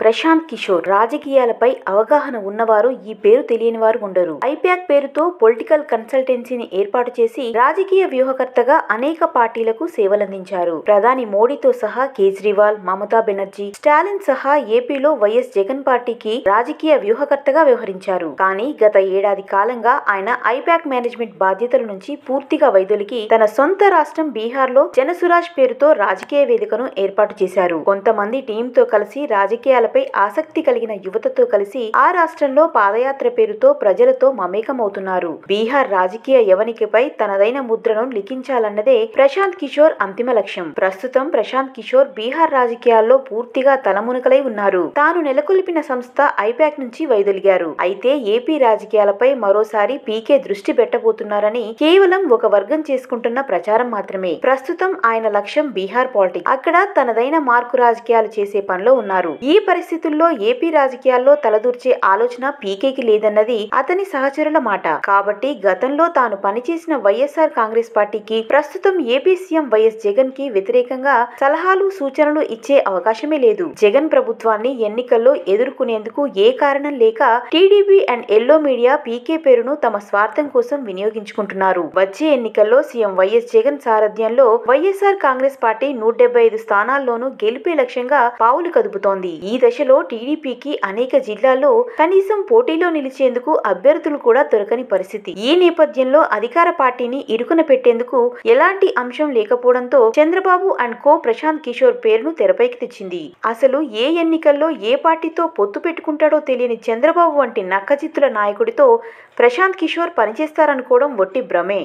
ప్రశాంత్ కిషోర్ రాజకీయాలపై అవగాహన ఉన్నవారు ఈ పేరు తెలియని వారు ఉండరు. ఐపాక్ పేరుతో పొలిటికల్ కన్సల్టెన్సీని ఏర్పాటు చేసి రాజకీయ వ్యూహకర్తగా అనేక పార్టీలకు సేవలందించారు. ప్రధాని మోడీతో సహా కేజ్రీవాల్, మమతా బెనర్జీ, స్టాలిన్ సహా ఏపీలో వైఎస్ జగన్ పార్టీకి రాజకీయ వ్యూహకర్తగా వ్యవహరించారు. కానీ గత ఏడాది కాలంగా ఆయన ఐపాక్ మేనేజ్మెంట్ బాధ్యతల నుంచి పూర్తిగా వైదొలిగి తన సొంత రాష్ట్రం బీహార్లో జనసురాజ్ పేరుతో రాజకీయ వేదికను ఏర్పాటు చేశారు. కొంతమంది టీంతో కలిసి రాజకీయాలపై ఆసక్తి కలిగిన యువతతో కలిసి ఆ రాష్ట్రంలో పాదయాత్ర పేరుతో ప్రజలతో మమేకమవుతున్నారు. బీహార్ రాజకీయ యవనికపై తనదైన ముద్రను లిఖించాలన్నదే ప్రశాంత్ కిషోర్ అంతిమ లక్ష్యం. ప్రస్తుతం ప్రశాంత్ కిషోర్ బీహార్ రాజకీయాల్లో పూర్తిగా తలమునకలై ఉన్నారు. తాను నెలకొల్పిన సంస్థ ఐపాక్ నుంచి వైదొలిగారు. అయితే ఏపీ రాజకీయాలపై మరోసారి పీకే దృష్టి పెట్టబోతున్నారని కేవలం ఒక వర్గం చేసుకుంటున్న ప్రచారం మాత్రమే. ప్రస్తుతం ఆయన లక్ష్యం బీహార్ పాలిటిక్స్. అక్కడ తనదైన మార్కు రాజకీయాలు చేసే పనిలో ఉన్నారు. ఈ పరిస్థితుల్లో ఏపీ రాజకీయాల్లో తలదూర్చే ఆలోచన పీకేకి లేదన్నది అతని సహచరుల మాట. కాబట్టి గతంలో తాను పనిచేసిన వైఎస్ఆర్ కాంగ్రెస్ పార్టీకి ప్రస్తుతం ఏపీ సీఎం వైఎస్ జగన్ కి వ్యతిరేకంగా సలహాలు, సూచనలు ఇచ్చే అవకాశమే లేదు. జగన్ ప్రభుత్వాన్ని ఎన్నికల్లో ఎదుర్కొనేందుకు ఏ కారణం లేక టీడీపీ అండ్ ఎల్లో మీడియా పీకే పేరును తమ స్వార్థం కోసం వినియోగించుకుంటున్నారు. వచ్చే ఎన్నికల్లో సీఎం వైఎస్ జగన్ సారథ్యంలో వైఎస్ఆర్ కాంగ్రెస్ పార్టీ 175 స్థానాల్లోనూ గెలిపే లక్ష్యంగా పావులు కదుపుతోంది. ఈ దశలో టీడీపీకి అనేక జిల్లాల్లో కనీసం పోటీలో నిలిచేందుకు అభ్యర్థులు కూడా దొరకని పరిస్థితి. ఈ నేపథ్యంలో అధికార పార్టీని ఇరుకున పెట్టేందుకు ఎలాంటి అంశం లేకపోవడంతో చంద్రబాబు అండ్ కో ప్రశాంత్ కిషోర్ పేరును తెరపైకి తెచ్చింది. అసలు ఏ ఎన్నికల్లో ఏ పార్టీతో పొత్తు పెట్టుకుంటాడో తెలియని చంద్రబాబు వంటి నక్కజిత్తుల నాయకుడితో ప్రశాంత్ కిషోర్ పనిచేస్తారనుకోవడం వట్టి భ్రమే.